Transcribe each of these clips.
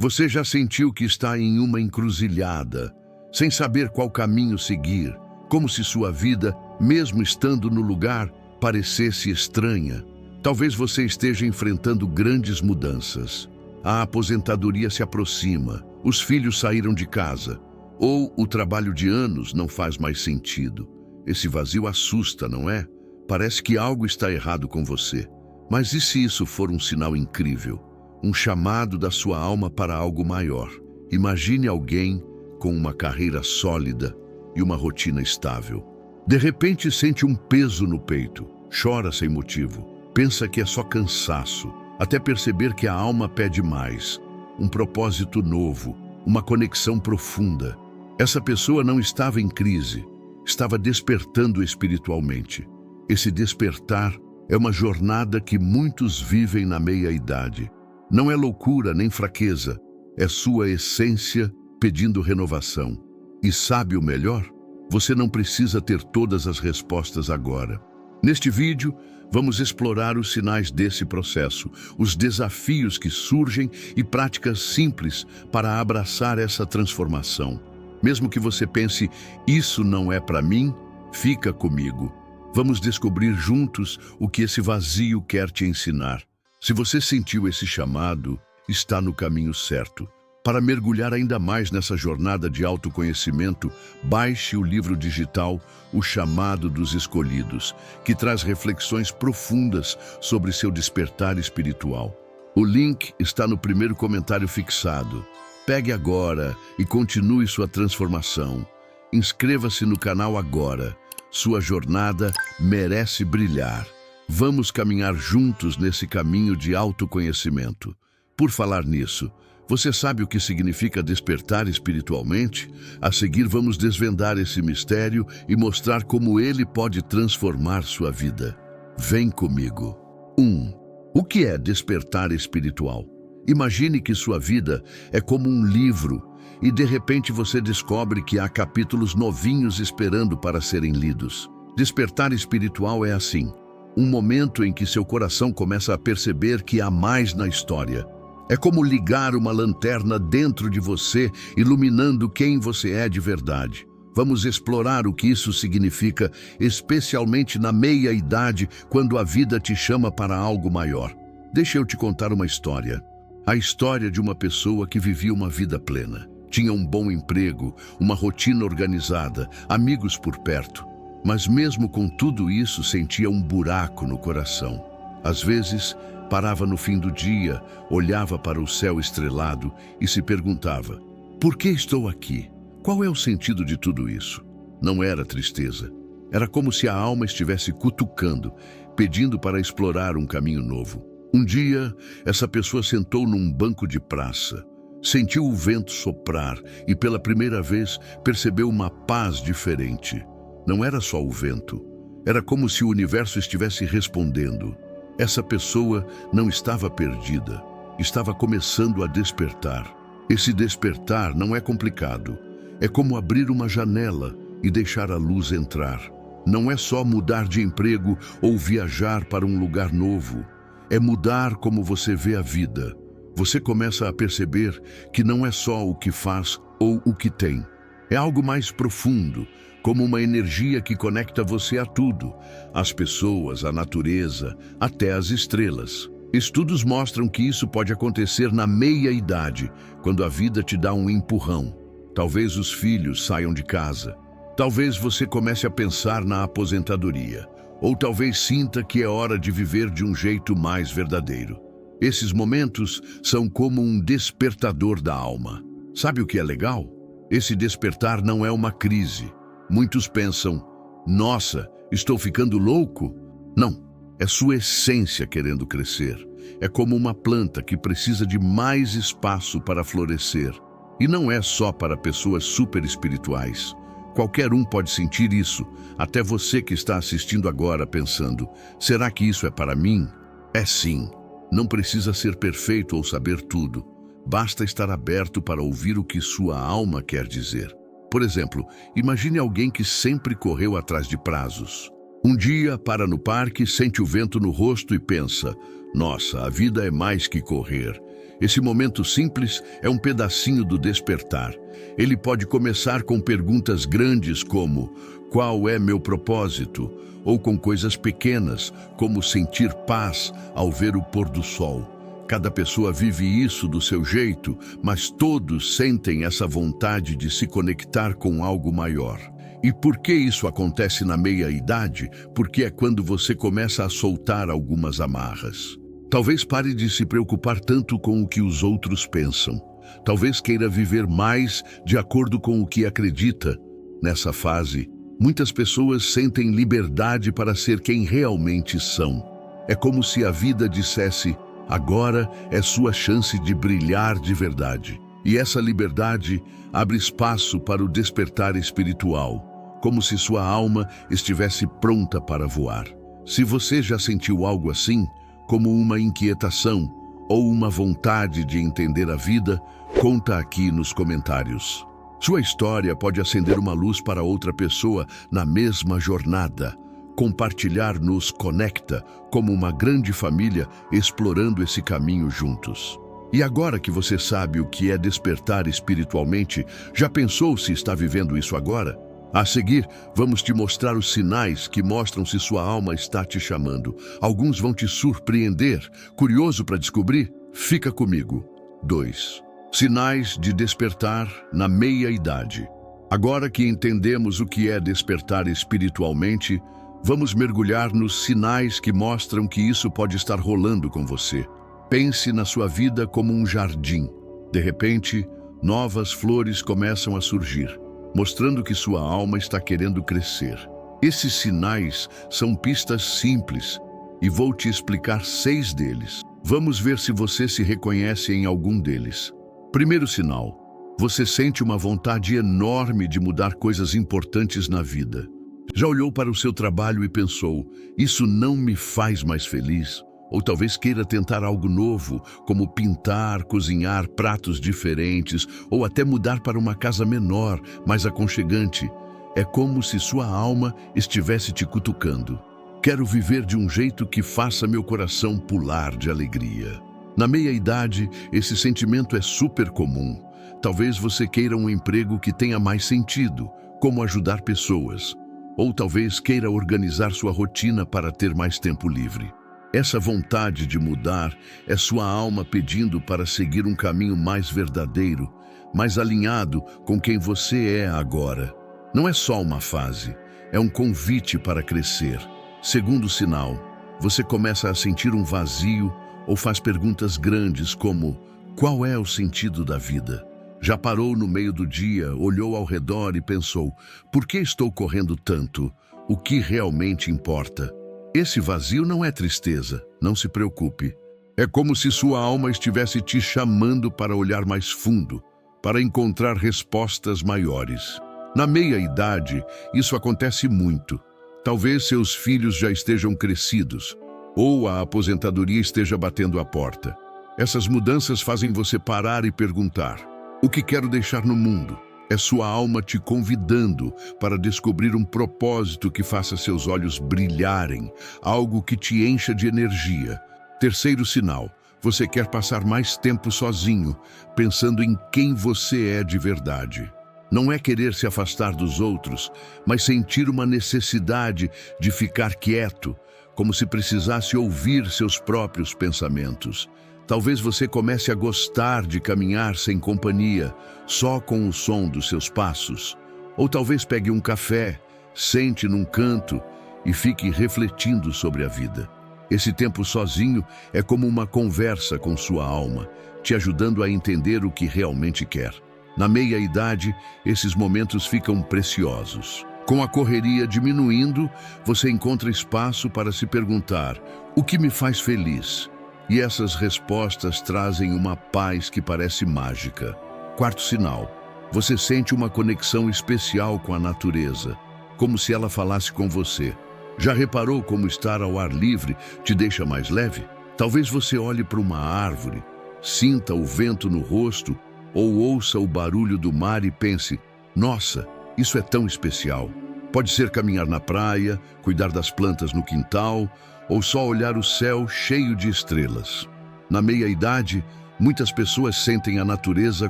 Você já sentiu que está em uma encruzilhada, sem saber qual caminho seguir, como se sua vida, mesmo estando no lugar, parecesse estranha? Talvez você esteja enfrentando grandes mudanças. A aposentadoria se aproxima, os filhos saíram de casa, ou o trabalho de anos não faz mais sentido. Esse vazio assusta, não é? Parece que algo está errado com você. Mas e se isso for um sinal incrível? Um chamado da sua alma para algo maior. Imagine alguém com uma carreira sólida e uma rotina estável. De repente sente um peso no peito, chora sem motivo, pensa que é só cansaço, até perceber que a alma pede mais, um propósito novo, uma conexão profunda. Essa pessoa não estava em crise, estava despertando espiritualmente. Esse despertar é uma jornada que muitos vivem na meia-idade. Não é loucura nem fraqueza, é sua essência pedindo renovação. E sabe o melhor? Você não precisa ter todas as respostas agora. Neste vídeo, vamos explorar os sinais desse processo, os desafios que surgem e práticas simples para abraçar essa transformação. Mesmo que você pense, isso não é para mim, fica comigo. Vamos descobrir juntos o que esse vazio quer te ensinar. Se você sentiu esse chamado, está no caminho certo. Para mergulhar ainda mais nessa jornada de autoconhecimento, baixe o livro digital O Chamado dos Escolhidos, que traz reflexões profundas sobre seu despertar espiritual. O link está no primeiro comentário fixado. Pegue agora e continue sua transformação. Inscreva-se no canal agora. Sua jornada merece brilhar. Vamos caminhar juntos nesse caminho de autoconhecimento. Por falar nisso, você sabe o que significa despertar espiritualmente? A seguir vamos desvendar esse mistério e mostrar como ele pode transformar sua vida. Vem comigo. 1. O que é despertar espiritual? Imagine que sua vida é como um livro e de repente você descobre que há capítulos novinhos esperando para serem lidos. Despertar espiritual é assim. Um momento em que seu coração começa a perceber que há mais na história. É como ligar uma lanterna dentro de você, iluminando quem você é de verdade. Vamos explorar o que isso significa, especialmente na meia-idade, quando a vida te chama para algo maior. Deixa eu te contar uma história. A história de uma pessoa que vivia uma vida plena. Tinha um bom emprego, uma rotina organizada, amigos por perto. Mas mesmo com tudo isso, sentia um buraco no coração. Às vezes, parava no fim do dia, olhava para o céu estrelado e se perguntava: por que estou aqui? Qual é o sentido de tudo isso? Não era tristeza. Era como se a alma estivesse cutucando, pedindo para explorar um caminho novo. Um dia, essa pessoa sentou num banco de praça. Sentiu o vento soprar e pela primeira vez percebeu uma paz diferente. Não era só o vento. Era como se o universo estivesse respondendo. Essa pessoa não estava perdida. Estava começando a despertar. Esse despertar não é complicado. É como abrir uma janela e deixar a luz entrar. Não é só mudar de emprego ou viajar para um lugar novo. É mudar como você vê a vida. Você começa a perceber que não é só o que faz ou o que tem. É algo mais profundo, como uma energia que conecta você a tudo, as pessoas, a natureza, até as estrelas. Estudos mostram que isso pode acontecer na meia-idade, quando a vida te dá um empurrão. Talvez os filhos saiam de casa. Talvez você comece a pensar na aposentadoria. Ou talvez sinta que é hora de viver de um jeito mais verdadeiro. Esses momentos são como um despertador da alma. Sabe o que é legal? Esse despertar não é uma crise. Muitos pensam: nossa, estou ficando louco? Não, é sua essência querendo crescer. É como uma planta que precisa de mais espaço para florescer. E não é só para pessoas super espirituais. Qualquer um pode sentir isso, até você que está assistindo agora pensando: será que isso é para mim? É sim. Não precisa ser perfeito ou saber tudo. Basta estar aberto para ouvir o que sua alma quer dizer. Por exemplo, imagine alguém que sempre correu atrás de prazos. Um dia, para no parque, sente o vento no rosto e pensa: nossa, a vida é mais que correr. Esse momento simples é um pedacinho do despertar. Ele pode começar com perguntas grandes como: qual é meu propósito? Ou com coisas pequenas, como sentir paz ao ver o pôr do sol. Cada pessoa vive isso do seu jeito, mas todos sentem essa vontade de se conectar com algo maior. E por que isso acontece na meia-idade? Porque é quando você começa a soltar algumas amarras. Talvez pare de se preocupar tanto com o que os outros pensam. Talvez queira viver mais de acordo com o que acredita. Nessa fase, muitas pessoas sentem liberdade para ser quem realmente são. É como se a vida dissesse: agora é sua chance de brilhar de verdade. E essa liberdade abre espaço para o despertar espiritual, como se sua alma estivesse pronta para voar. Se você já sentiu algo assim, como uma inquietação ou uma vontade de entender a vida, conta aqui nos comentários. Sua história pode acender uma luz para outra pessoa na mesma jornada. Compartilhar nos conecta como uma grande família explorando esse caminho juntos. E agora que você sabe o que é despertar espiritualmente, já pensou se está vivendo isso agora? A seguir, vamos te mostrar os sinais que mostram se sua alma está te chamando. Alguns vão te surpreender. Curioso para descobrir? Fica comigo. 2. Sinais de despertar na meia-idade. Agora que entendemos o que é despertar espiritualmente, vamos mergulhar nos sinais que mostram que isso pode estar rolando com você. Pense na sua vida como um jardim. De repente, novas flores começam a surgir, mostrando que sua alma está querendo crescer. Esses sinais são pistas simples e vou te explicar 6 deles. Vamos ver se você se reconhece em algum deles. Primeiro sinal: você sente uma vontade enorme de mudar coisas importantes na vida. Já olhou para o seu trabalho e pensou: isso não me faz mais feliz? Ou talvez queira tentar algo novo, como pintar, cozinhar pratos diferentes, ou até mudar para uma casa menor, mais aconchegante. É como se sua alma estivesse te cutucando. Quero viver de um jeito que faça meu coração pular de alegria. Na meia-idade, esse sentimento é super comum. Talvez você queira um emprego que tenha mais sentido, como ajudar pessoas. Ou talvez queira organizar sua rotina para ter mais tempo livre. Essa vontade de mudar é sua alma pedindo para seguir um caminho mais verdadeiro, mais alinhado com quem você é agora. Não é só uma fase, é um convite para crescer. Segundo sinal: você começa a sentir um vazio ou faz perguntas grandes como: qual é o sentido da vida? Já parou no meio do dia, olhou ao redor e pensou: por que estou correndo tanto? O que realmente importa? Esse vazio não é tristeza, não se preocupe. É como se sua alma estivesse te chamando para olhar mais fundo, para encontrar respostas maiores. Na meia-idade, isso acontece muito. Talvez seus filhos já estejam crescidos, ou a aposentadoria esteja batendo à porta. Essas mudanças fazem você parar e perguntar: o que quero deixar no mundo? É sua alma te convidando para descobrir um propósito que faça seus olhos brilharem, algo que te encha de energia. Terceiro sinal: você quer passar mais tempo sozinho, pensando em quem você é de verdade. Não é querer se afastar dos outros, mas sentir uma necessidade de ficar quieto, como se precisasse ouvir seus próprios pensamentos. Talvez você comece a gostar de caminhar sem companhia, só com o som dos seus passos. Ou talvez pegue um café, sente num canto e fique refletindo sobre a vida. Esse tempo sozinho é como uma conversa com sua alma, te ajudando a entender o que realmente quer. Na meia-idade, esses momentos ficam preciosos. Com a correria diminuindo, você encontra espaço para se perguntar: o que me faz feliz? E essas respostas trazem uma paz que parece mágica. Quarto sinal: você sente uma conexão especial com a natureza, como se ela falasse com você. Já reparou como estar ao ar livre te deixa mais leve? Talvez você olhe para uma árvore, sinta o vento no rosto ou ouça o barulho do mar e pense: nossa, isso é tão especial. Pode ser caminhar na praia, cuidar das plantas no quintal, ou só olhar o céu cheio de estrelas. Na meia-idade, Muitas pessoas sentem a natureza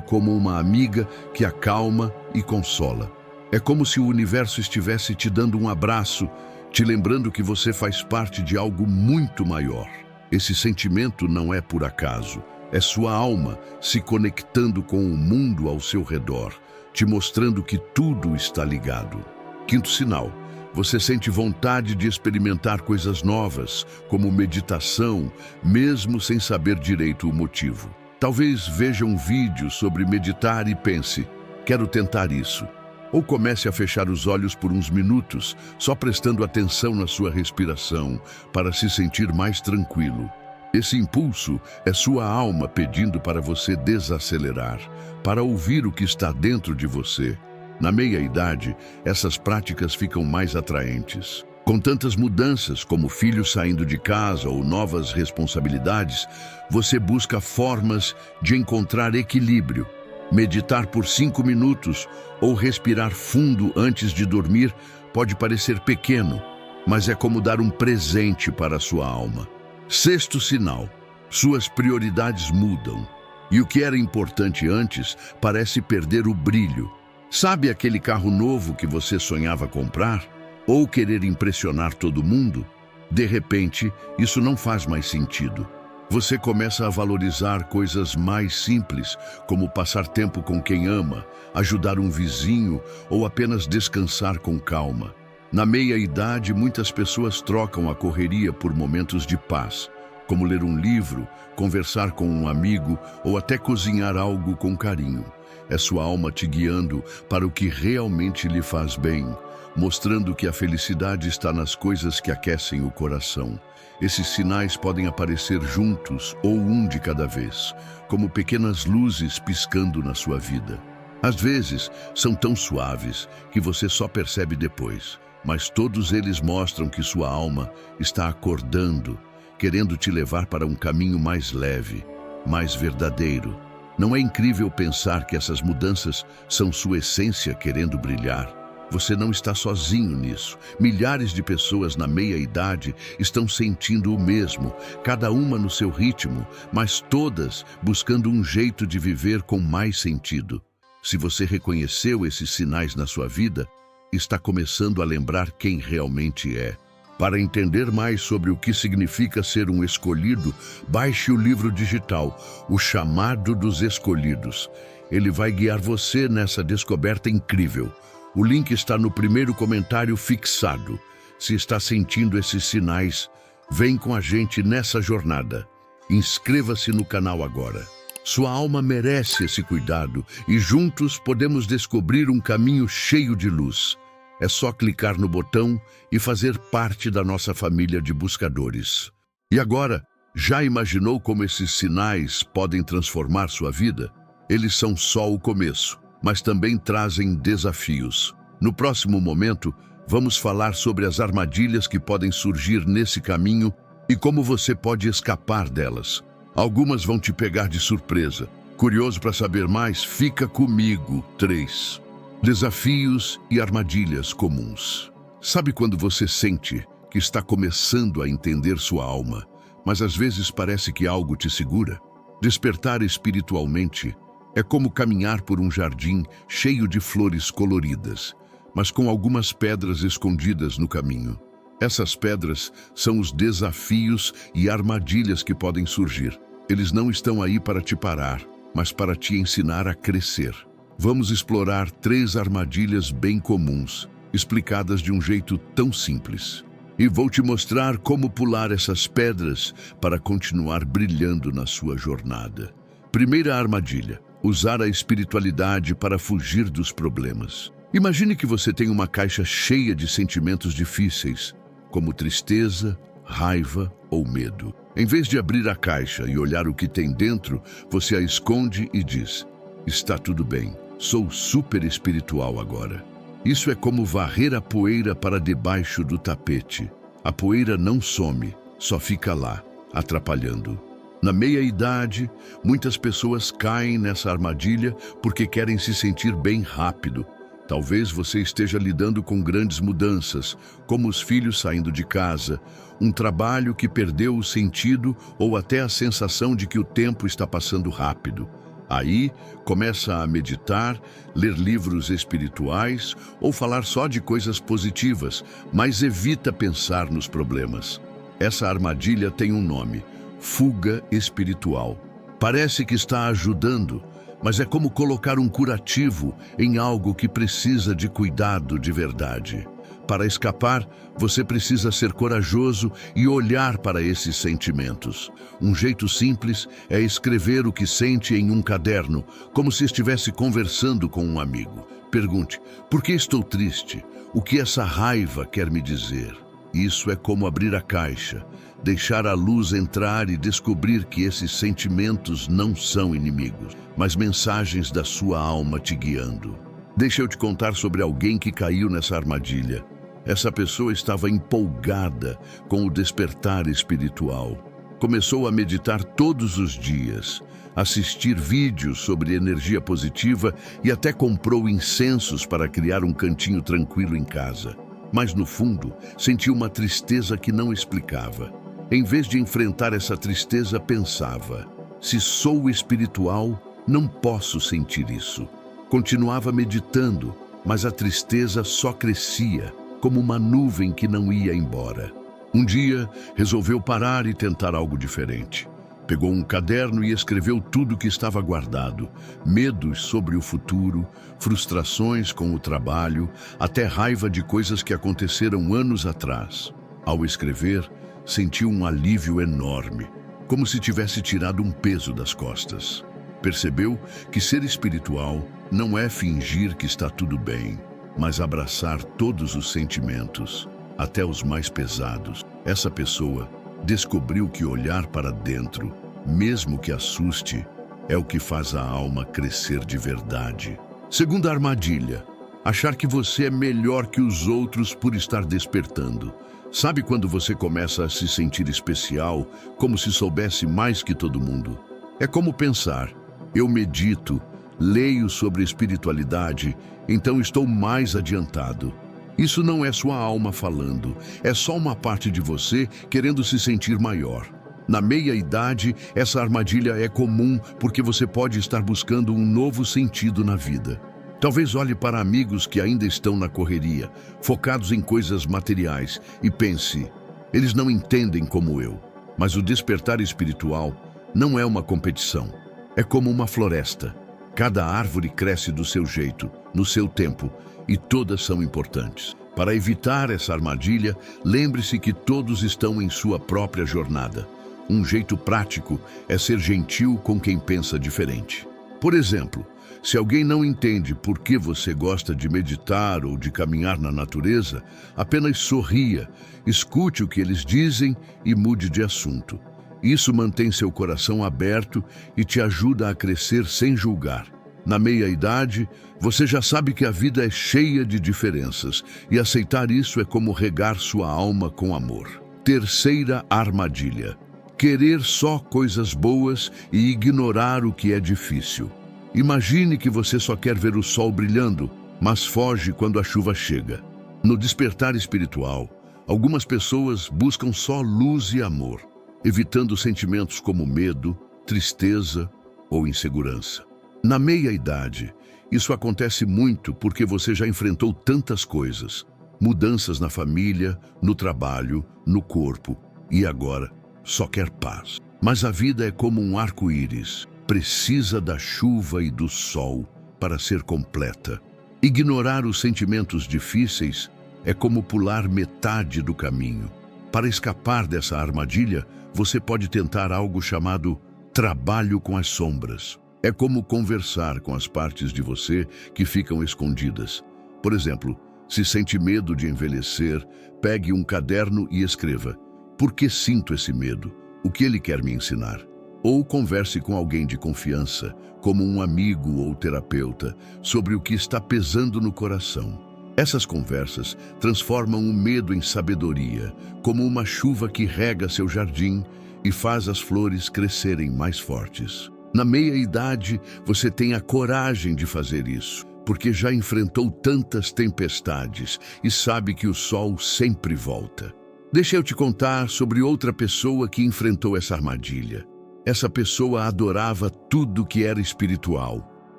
como uma amiga que acalma e consola. É como se o universo estivesse te dando um abraço, te lembrando que você faz parte de algo muito maior. Esse sentimento não é por acaso, é sua alma se conectando com o mundo ao seu redor, te mostrando que tudo está ligado. Quinto sinal, você sente vontade de experimentar coisas novas, como meditação, mesmo sem saber direito o motivo. Talvez veja um vídeo sobre meditar e pense, quero tentar isso. Ou comece a fechar os olhos por uns minutos, só prestando atenção na sua respiração, para se sentir mais tranquilo. Esse impulso é sua alma pedindo para você desacelerar, para ouvir o que está dentro de você. Na meia-idade, essas práticas ficam mais atraentes. Com tantas mudanças, como filhos saindo de casa ou novas responsabilidades, você busca formas de encontrar equilíbrio. Meditar por 5 minutos ou respirar fundo antes de dormir pode parecer pequeno, mas é como dar um presente para a sua alma. Sexto sinal, suas prioridades mudam. E o que era importante antes parece perder o brilho. Sabe aquele carro novo que você sonhava comprar? Ou querer impressionar todo mundo? De repente, isso não faz mais sentido. Você começa a valorizar coisas mais simples, como passar tempo com quem ama, ajudar um vizinho ou apenas descansar com calma. Na meia-idade, muitas pessoas trocam a correria por momentos de paz, como ler um livro, conversar com um amigo ou até cozinhar algo com carinho. É sua alma te guiando para o que realmente lhe faz bem, mostrando que a felicidade está nas coisas que aquecem o coração. Esses sinais podem aparecer juntos ou um de cada vez, como pequenas luzes piscando na sua vida. Às vezes, são tão suaves que você só percebe depois, mas todos eles mostram que sua alma está acordando, querendo te levar para um caminho mais leve, mais verdadeiro. Não é incrível pensar que essas mudanças são sua essência querendo brilhar? Você não está sozinho nisso. Milhares de pessoas na meia-idade estão sentindo o mesmo, cada uma no seu ritmo, mas todas buscando um jeito de viver com mais sentido. Se você reconheceu esses sinais na sua vida, está começando a lembrar quem realmente é. Para entender mais sobre o que significa ser um escolhido, baixe o livro digital, O Chamado dos Escolhidos. Ele vai guiar você nessa descoberta incrível. O link está no primeiro comentário fixado. Se está sentindo esses sinais, vem com a gente nessa jornada. Inscreva-se no canal agora. Sua alma merece esse cuidado e juntos podemos descobrir um caminho cheio de luz. É só clicar no botão e fazer parte da nossa família de buscadores. E agora, já imaginou como esses sinais podem transformar sua vida? Eles são só o começo, mas também trazem desafios. No próximo momento, vamos falar sobre as armadilhas que podem surgir nesse caminho e como você pode escapar delas. Algumas vão te pegar de surpresa. Curioso para saber mais? Fica comigo. 3. Desafios e armadilhas comuns. Sabe quando você sente que está começando a entender sua alma, mas às vezes parece que algo te segura? Despertar espiritualmente é como caminhar por um jardim cheio de flores coloridas, mas com algumas pedras escondidas no caminho. Essas pedras são os desafios e armadilhas que podem surgir. Eles não estão aí para te parar, mas para te ensinar a crescer. Vamos explorar 3 armadilhas bem comuns, explicadas de um jeito tão simples. E vou te mostrar como pular essas pedras para continuar brilhando na sua jornada. Primeira armadilha: usar a espiritualidade para fugir dos problemas. Imagine que você tem uma caixa cheia de sentimentos difíceis, como tristeza, raiva ou medo. Em vez de abrir a caixa e olhar o que tem dentro, você a esconde e diz: está tudo bem, sou super espiritual agora. Isso é como varrer a poeira para debaixo do tapete. A poeira não some, só fica lá, atrapalhando. Na meia-idade, muitas pessoas caem nessa armadilha porque querem se sentir bem rápido, Talvez você esteja lidando com grandes mudanças, como os filhos saindo de casa, um trabalho que perdeu o sentido ou até a sensação de que o tempo está passando rápido. Aí, começa a meditar, ler livros espirituais ou falar só de coisas positivas, mas evita pensar nos problemas. Essa armadilha tem um nome: fuga espiritual. Parece que está ajudando, mas é como colocar um curativo em algo que precisa de cuidado de verdade. Para escapar, você precisa ser corajoso e olhar para esses sentimentos. Um jeito simples é escrever o que sente em um caderno, como se estivesse conversando com um amigo. Pergunte: por que estou triste? O que essa raiva quer me dizer? Isso é como abrir a caixa, deixar a luz entrar e descobrir que esses sentimentos não são inimigos, mas mensagens da sua alma te guiando. Deixa eu te contar sobre alguém que caiu nessa armadilha. Essa pessoa estava empolgada com o despertar espiritual. Começou a meditar todos os dias, assistir vídeos sobre energia positiva e até comprou incensos para criar um cantinho tranquilo em casa. Mas no fundo, sentiu uma tristeza que não explicava. Em vez de enfrentar essa tristeza, pensava: se sou espiritual, não posso sentir isso. Continuava meditando, mas a tristeza só crescia, como uma nuvem que não ia embora. Um dia, resolveu parar e tentar algo diferente. Pegou um caderno e escreveu tudo o que estava guardado: medos sobre o futuro, frustrações com o trabalho, até raiva de coisas que aconteceram anos atrás. Ao escrever, sentiu um alívio enorme, como se tivesse tirado um peso das costas. Percebeu que ser espiritual não é fingir que está tudo bem, mas abraçar todos os sentimentos, até os mais pesados. Essa pessoa descobriu que olhar para dentro, mesmo que assuste, é o que faz a alma crescer de verdade. Segunda armadilha: achar que você é melhor que os outros por estar despertando. Sabe quando você começa a se sentir especial, como se soubesse mais que todo mundo? É como pensar: eu medito, leio sobre espiritualidade, então estou mais adiantado. Isso não é sua alma falando, é só uma parte de você querendo se sentir maior. Na meia-idade, essa armadilha é comum porque você pode estar buscando um novo sentido na vida. Talvez olhe para amigos que ainda estão na correria, focados em coisas materiais, e pense: eles não entendem como eu. Mas o despertar espiritual não é uma competição, é como uma floresta. Cada árvore cresce do seu jeito, no seu tempo, e todas são importantes. Para evitar essa armadilha, lembre-se que todos estão em sua própria jornada. Um jeito prático é ser gentil com quem pensa diferente. Por exemplo, se alguém não entende por que você gosta de meditar ou de caminhar na natureza, apenas sorria, escute o que eles dizem e mude de assunto. Isso mantém seu coração aberto e te ajuda a crescer sem julgar. Na meia-idade, você já sabe que a vida é cheia de diferenças e aceitar isso é como regar sua alma com amor. Terceira armadilha: querer só coisas boas e ignorar o que é difícil. Imagine que você só quer ver o sol brilhando, mas foge quando a chuva chega. No despertar espiritual, algumas pessoas buscam só luz e amor, evitando sentimentos como medo, tristeza ou insegurança. Na meia-idade, isso acontece muito porque você já enfrentou tantas coisas: mudanças na família, no trabalho, no corpo, e agora só quer paz. Mas a vida é como um arco-íris, precisa da chuva e do sol para ser completa. Ignorar os sentimentos difíceis é como pular metade do caminho. Para escapar dessa armadilha, você pode tentar algo chamado trabalho com as sombras. É como conversar com as partes de você que ficam escondidas. Por exemplo, se sente medo de envelhecer, pegue um caderno e escreva: por que sinto esse medo? O que ele quer me ensinar? Ou converse com alguém de confiança, como um amigo ou terapeuta, sobre o que está pesando no coração. Essas conversas transformam o medo em sabedoria, como uma chuva que rega seu jardim e faz as flores crescerem mais fortes. Na meia-idade, você tem a coragem de fazer isso. porque já enfrentou tantas tempestades e sabe que o sol sempre volta. Deixa eu te contar sobre outra pessoa que enfrentou essa armadilha. Essa pessoa adorava tudo que era espiritual.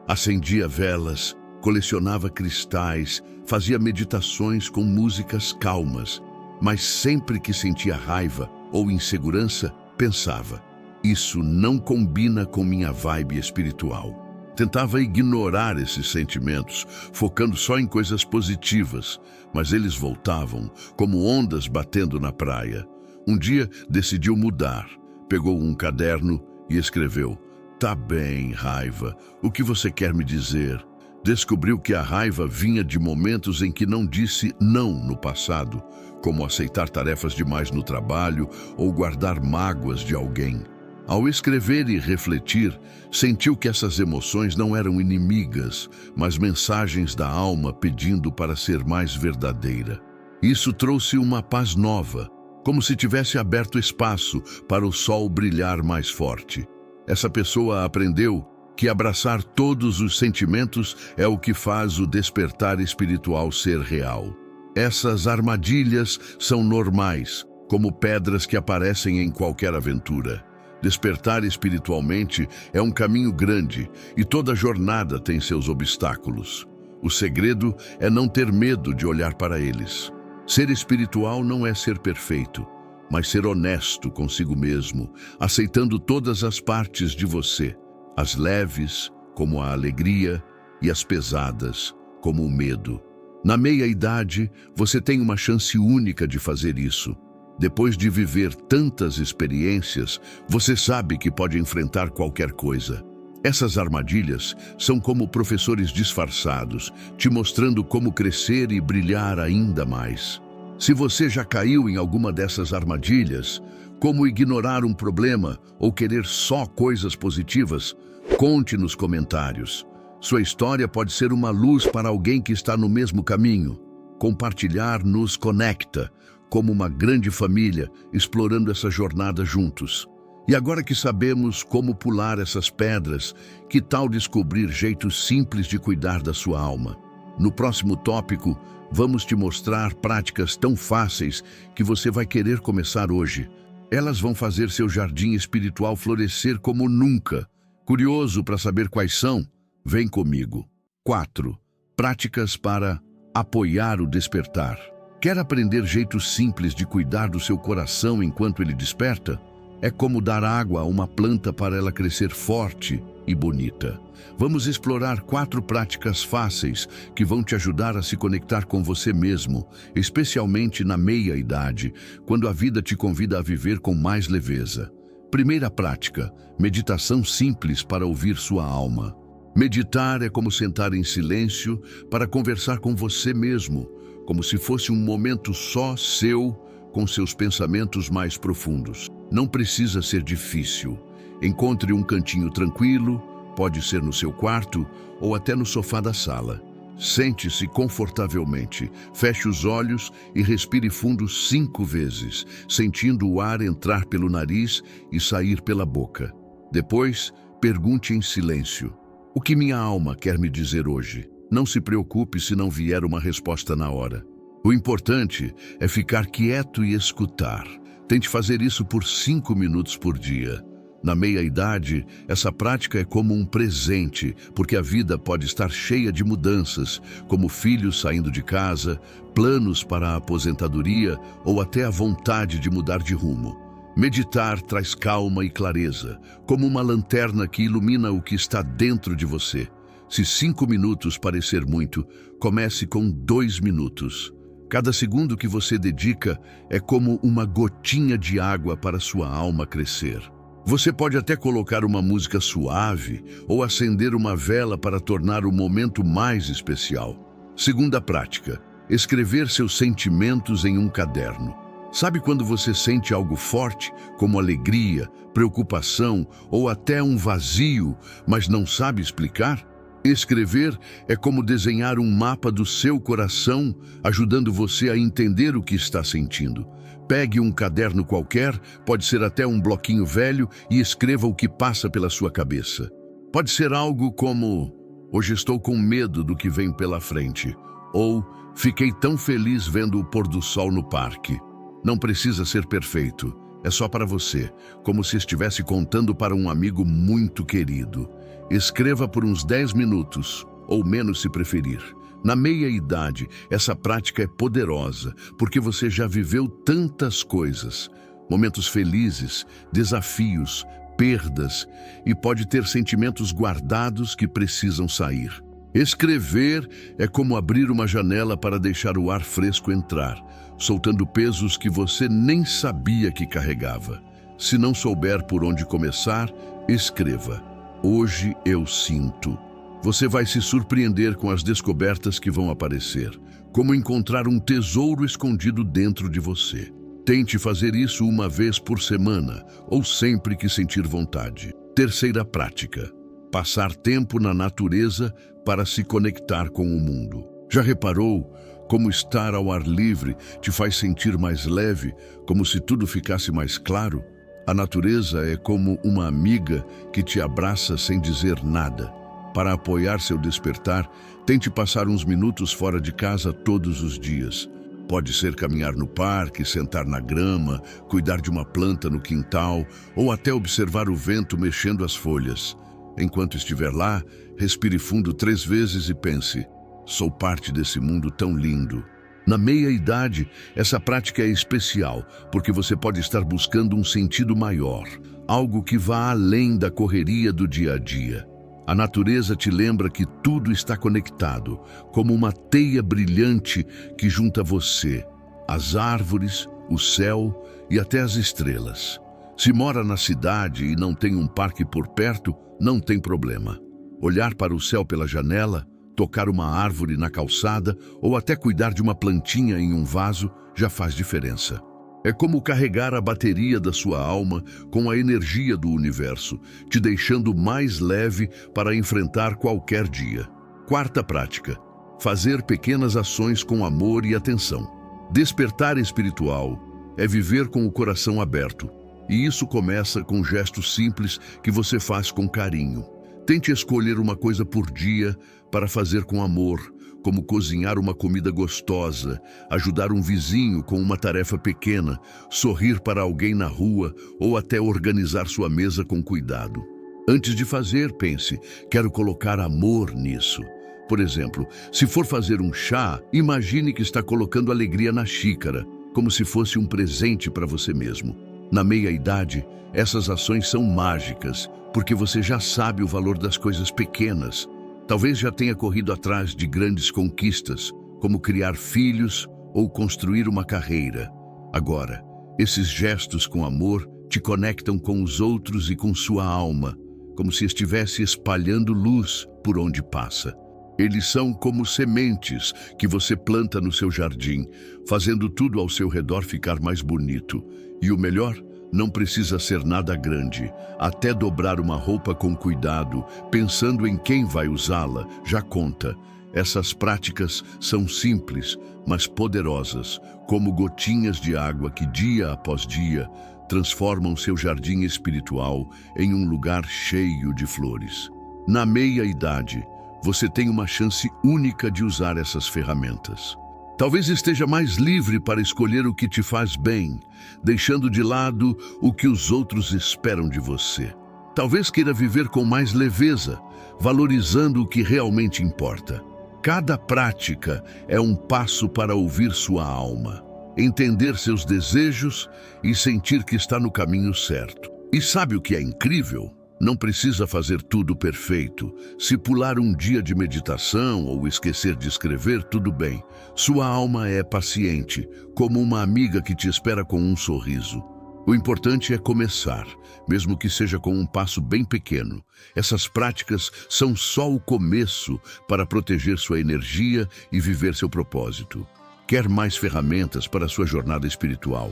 Acendia velas, colecionava cristais, fazia meditações com músicas calmas, mas sempre que sentia raiva ou insegurança, pensava: isso não combina com minha vibe espiritual. Tentava ignorar esses sentimentos, focando só em coisas positivas, mas eles voltavam, como ondas batendo na praia. Um dia decidiu mudar, pegou um caderno e escreveu: "Tá bem, raiva, o que você quer me dizer?" Descobriu que a raiva vinha de momentos em que não disse não no passado, como aceitar tarefas demais no trabalho ou guardar mágoas de alguém. Ao escrever e refletir, sentiu que essas emoções não eram inimigas, mas mensagens da alma pedindo para ser mais verdadeira. Isso trouxe uma paz nova, como se tivesse aberto espaço para o sol brilhar mais forte. Essa pessoa aprendeu que abraçar todos os sentimentos é o que faz o despertar espiritual ser real. Essas armadilhas são normais, como pedras que aparecem em qualquer aventura. Despertar espiritualmente é um caminho grande e toda jornada tem seus obstáculos. O segredo é não ter medo de olhar para eles. Ser espiritual não é ser perfeito, mas ser honesto consigo mesmo, aceitando todas as partes de você, as leves, como a alegria, e as pesadas, como o medo. Na meia-idade, você tem uma chance única de fazer isso. Depois de viver tantas experiências, você sabe que pode enfrentar qualquer coisa. Essas armadilhas são como professores disfarçados, te mostrando como crescer e brilhar ainda mais. Se você já caiu em alguma dessas armadilhas, como ignorar um problema ou querer só coisas positivas, conte nos comentários. Sua história pode ser uma luz para alguém que está no mesmo caminho. Compartilhar nos conecta, como uma grande família, explorando essa jornada juntos. E agora que sabemos como pular essas pedras, que tal descobrir jeitos simples de cuidar da sua alma? No próximo tópico, vamos te mostrar práticas tão fáceis que você vai querer começar hoje. Elas vão fazer seu jardim espiritual florescer como nunca. Curioso para saber quais são? Vem comigo. 4. Práticas para apoiar o despertar. Quer aprender jeitos simples de cuidar do seu coração enquanto ele desperta? É como dar água a uma planta para ela crescer forte e bonita. Vamos explorar 4 práticas fáceis que vão te ajudar a se conectar com você mesmo, especialmente na meia-idade, quando a vida te convida a viver com mais leveza. Primeira prática: meditação simples para ouvir sua alma. Meditar é como sentar em silêncio para conversar com você mesmo, como se fosse um momento só seu, com seus pensamentos mais profundos. Não precisa ser difícil. Encontre um cantinho tranquilo, pode ser no seu quarto ou até no sofá da sala. Sente-se confortavelmente, feche os olhos e respire fundo 5 vezes, sentindo o ar entrar pelo nariz e sair pela boca. Depois, pergunte em silêncio: o que minha alma quer me dizer hoje? Não se preocupe se não vier uma resposta na hora. O importante é ficar quieto e escutar. Tente fazer isso por 5 minutos por dia. Na meia-idade, essa prática é como um presente, porque a vida pode estar cheia de mudanças, como filhos saindo de casa, planos para a aposentadoria ou até a vontade de mudar de rumo. Meditar traz calma e clareza, como uma lanterna que ilumina o que está dentro de você. Se 5 minutos parecer muito, comece com 2 minutos. Cada segundo que você dedica é como uma gotinha de água para sua alma crescer. Você pode até colocar uma música suave ou acender uma vela para tornar o momento mais especial. Segunda prática: escrever seus sentimentos em um caderno. Sabe quando você sente algo forte, como alegria, preocupação ou até um vazio, mas não sabe explicar? Escrever é como desenhar um mapa do seu coração, ajudando você a entender o que está sentindo. Pegue um caderno qualquer, pode ser até um bloquinho velho, e escreva o que passa pela sua cabeça. Pode ser algo como: Hoje estou com medo do que vem pela frente. Ou fiquei tão feliz vendo o pôr do sol no parque. Não precisa ser perfeito. É só para você, como se estivesse contando para um amigo muito querido. Escreva por uns 10 minutos, ou menos se preferir. Na meia-idade, essa prática é poderosa, porque você já viveu tantas coisas. Momentos felizes, desafios, perdas, e pode ter sentimentos guardados que precisam sair. Escrever é como abrir uma janela para deixar o ar fresco entrar, soltando pesos que você nem sabia que carregava. Se não souber por onde começar, escreva. Hoje eu sinto. Você vai se surpreender com as descobertas que vão aparecer, como encontrar um tesouro escondido dentro de você. Tente fazer isso uma vez por semana, ou sempre que sentir vontade. Terceira prática: passar tempo na natureza para se conectar com o mundo. Já reparou como estar ao ar livre te faz sentir mais leve, como se tudo ficasse mais claro? A natureza é como uma amiga que te abraça sem dizer nada. Para apoiar seu despertar, tente passar uns minutos fora de casa todos os dias. Pode ser caminhar no parque, sentar na grama, cuidar de uma planta no quintal ou até observar o vento mexendo as folhas. Enquanto estiver lá, respire fundo 3 vezes e pense: sou parte desse mundo tão lindo. Na meia-idade, essa prática é especial, porque você pode estar buscando um sentido maior, algo que vá além da correria do dia a dia. A natureza te lembra que tudo está conectado, como uma teia brilhante que junta você, as árvores, o céu e até as estrelas. Se mora na cidade e não tem um parque por perto, não tem problema. Olhar para o céu pela janela, tocar uma árvore na calçada ou até cuidar de uma plantinha em um vaso já faz diferença. É como carregar a bateria da sua alma com a energia do universo, te deixando mais leve para enfrentar qualquer dia. Quarta prática: fazer pequenas ações com amor e atenção. Despertar espiritual é viver com o coração aberto, e isso começa com gestos simples que você faz com carinho. Tente escolher uma coisa por dia para fazer com amor, como cozinhar uma comida gostosa, ajudar um vizinho com uma tarefa pequena, sorrir para alguém na rua ou até organizar sua mesa com cuidado. Antes de fazer, pense: quero colocar amor nisso. Por exemplo, se for fazer um chá, imagine que está colocando alegria na xícara, como se fosse um presente para você mesmo. Na meia-idade, essas ações são mágicas, porque você já sabe o valor das coisas pequenas. Talvez já tenha corrido atrás de grandes conquistas, como criar filhos ou construir uma carreira. Agora, esses gestos com amor te conectam com os outros e com sua alma, como se estivesse espalhando luz por onde passa. Eles são como sementes que você planta no seu jardim, fazendo tudo ao seu redor ficar mais bonito. E o melhor, não precisa ser nada grande. Até dobrar uma roupa com cuidado, pensando em quem vai usá-la, já conta. Essas práticas são simples, mas poderosas, como gotinhas de água que, dia após dia, transformam seu jardim espiritual em um lugar cheio de flores. Na meia-idade, você tem uma chance única de usar essas ferramentas. Talvez esteja mais livre para escolher o que te faz bem, deixando de lado o que os outros esperam de você. Talvez queira viver com mais leveza, valorizando o que realmente importa. Cada prática é um passo para ouvir sua alma, entender seus desejos e sentir que está no caminho certo. E sabe o que é incrível? Não precisa fazer tudo perfeito. Se pular um dia de meditação ou esquecer de escrever, tudo bem. Sua alma é paciente, como uma amiga que te espera com um sorriso. O importante é começar, mesmo que seja com um passo bem pequeno. Essas práticas são só o começo para proteger sua energia e viver seu propósito. Quer mais ferramentas para sua jornada espiritual?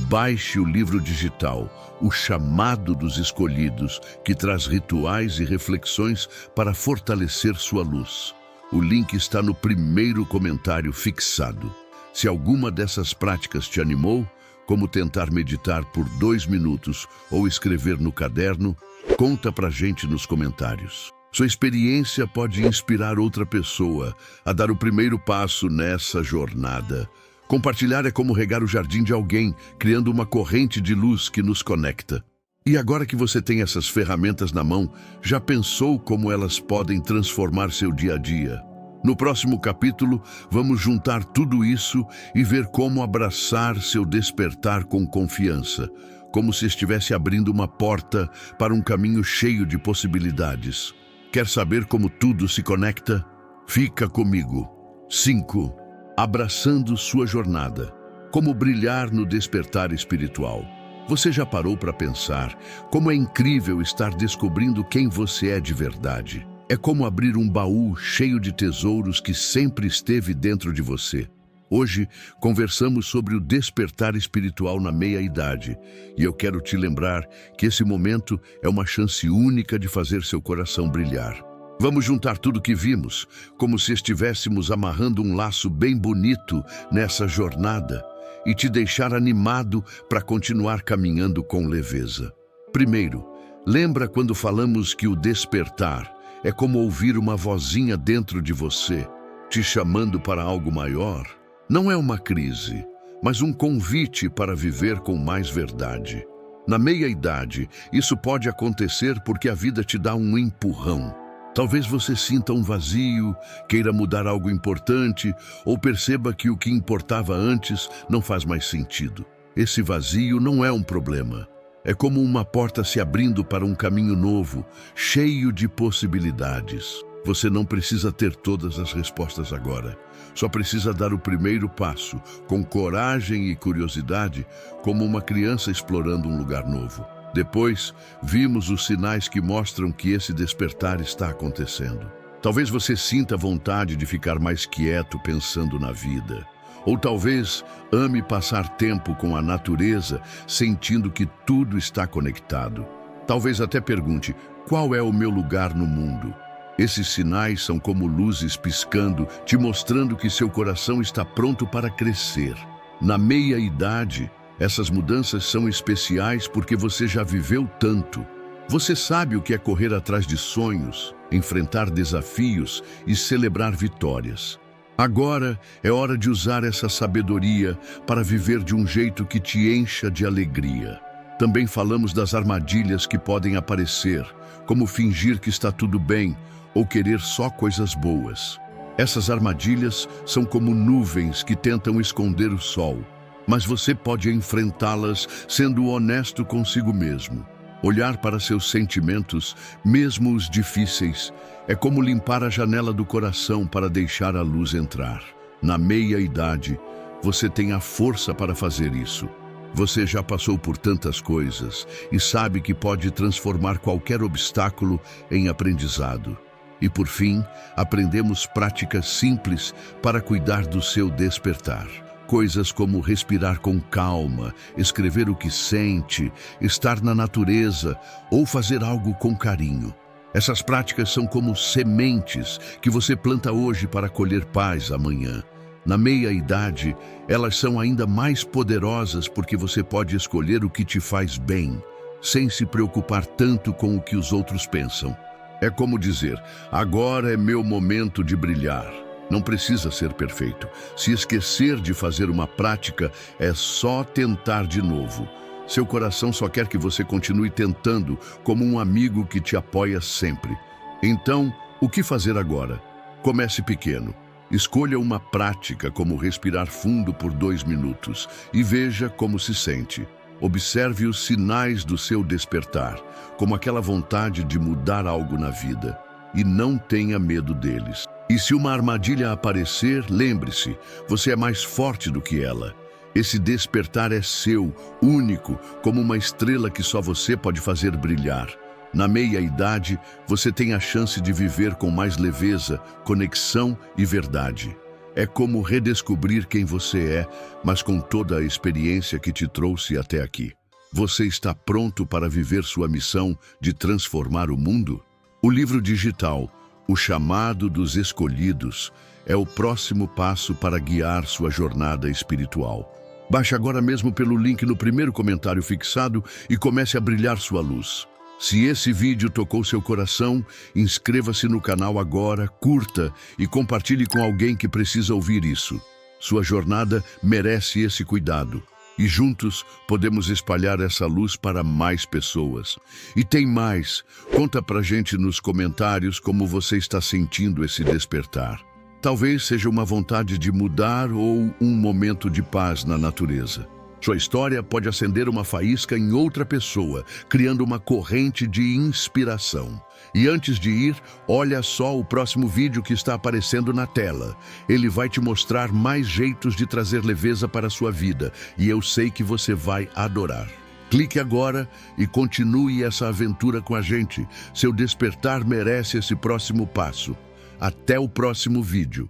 Baixe o livro digital, O Chamado dos Escolhidos, que traz rituais e reflexões para fortalecer sua luz. O link está no primeiro comentário fixado. Se alguma dessas práticas te animou, como tentar meditar por 2 minutos ou escrever no caderno, conta pra gente nos comentários. Sua experiência pode inspirar outra pessoa a dar o primeiro passo nessa jornada. Compartilhar é como regar o jardim de alguém, criando uma corrente de luz que nos conecta. E agora que você tem essas ferramentas na mão, já pensou como elas podem transformar seu dia a dia? No próximo capítulo, vamos juntar tudo isso e ver como abraçar seu despertar com confiança, como se estivesse abrindo uma porta para um caminho cheio de possibilidades. Quer saber como tudo se conecta? Fica comigo. 5. Abraçando sua jornada. Como brilhar no despertar espiritual. Você já parou para pensar como é incrível estar descobrindo quem você é de verdade? É como abrir um baú cheio de tesouros que sempre esteve dentro de você. Hoje, conversamos sobre o despertar espiritual na meia-idade, e eu quero te lembrar que esse momento é uma chance única de fazer seu coração brilhar. Vamos juntar tudo que vimos, como se estivéssemos amarrando um laço bem bonito nessa jornada, e te deixar animado para continuar caminhando com leveza. Primeiro, lembra quando falamos que o despertar é como ouvir uma vozinha dentro de você, te chamando para algo maior? Não é uma crise, mas um convite para viver com mais verdade. Na meia-idade, isso pode acontecer porque a vida te dá um empurrão. Talvez você sinta um vazio, queira mudar algo importante ou perceba que o que importava antes não faz mais sentido. Esse vazio não é um problema. É como uma porta se abrindo para um caminho novo, cheio de possibilidades. Você não precisa ter todas as respostas agora. Só precisa dar o primeiro passo, com coragem e curiosidade, como uma criança explorando um lugar novo. Depois, vimos os sinais que mostram que esse despertar está acontecendo. Talvez você sinta vontade de ficar mais quieto pensando na vida. Ou talvez ame passar tempo com a natureza, sentindo que tudo está conectado. Talvez até pergunte, qual é o meu lugar no mundo? Esses sinais são como luzes piscando, te mostrando que seu coração está pronto para crescer. Na meia-idade, essas mudanças são especiais porque você já viveu tanto. Você sabe o que é correr atrás de sonhos, enfrentar desafios e celebrar vitórias. Agora é hora de usar essa sabedoria para viver de um jeito que te encha de alegria. Também falamos das armadilhas que podem aparecer, como fingir que está tudo bem ou querer só coisas boas. Essas armadilhas são como nuvens que tentam esconder o sol, mas você pode enfrentá-las sendo honesto consigo mesmo. Olhar para seus sentimentos, mesmo os difíceis, é como limpar a janela do coração para deixar a luz entrar. Na meia-idade, você tem a força para fazer isso. Você já passou por tantas coisas e sabe que pode transformar qualquer obstáculo em aprendizado. E por fim, aprendemos práticas simples para cuidar do seu despertar. Coisas como respirar com calma, escrever o que sente, estar na natureza ou fazer algo com carinho. Essas práticas são como sementes que você planta hoje para colher paz amanhã. Na meia-idade, elas são ainda mais poderosas porque você pode escolher o que te faz bem, sem se preocupar tanto com o que os outros pensam. É como dizer, agora é meu momento de brilhar. Não precisa ser perfeito. Se esquecer de fazer uma prática, é só tentar de novo. Seu coração só quer que você continue tentando, como um amigo que te apoia sempre. Então, o que fazer agora? Comece pequeno. Escolha uma prática como respirar fundo por 2 minutos e veja como se sente. Observe os sinais do seu despertar, como aquela vontade de mudar algo na vida. E não tenha medo deles. E se uma armadilha aparecer, lembre-se, você é mais forte do que ela. Esse despertar é seu, único, como uma estrela que só você pode fazer brilhar. Na meia-idade, você tem a chance de viver com mais leveza, conexão e verdade. É como redescobrir quem você é, mas com toda a experiência que te trouxe até aqui. Você está pronto para viver sua missão de transformar o mundo? O livro digital, O Chamado dos Escolhidos, é o próximo passo para guiar sua jornada espiritual. Baixe agora mesmo pelo link no primeiro comentário fixado e comece a brilhar sua luz. Se esse vídeo tocou seu coração, inscreva-se no canal agora, curta e compartilhe com alguém que precisa ouvir isso. Sua jornada merece esse cuidado. E juntos podemos espalhar essa luz para mais pessoas. E tem mais. Conta pra gente nos comentários como você está sentindo esse despertar. Talvez seja uma vontade de mudar ou um momento de paz na natureza. Sua história pode acender uma faísca em outra pessoa, criando uma corrente de inspiração. E antes de ir, olha só o próximo vídeo que está aparecendo na tela. Ele vai te mostrar mais jeitos de trazer leveza para a sua vida, e eu sei que você vai adorar. Clique agora e continue essa aventura com a gente. Seu despertar merece esse próximo passo. Até o próximo vídeo.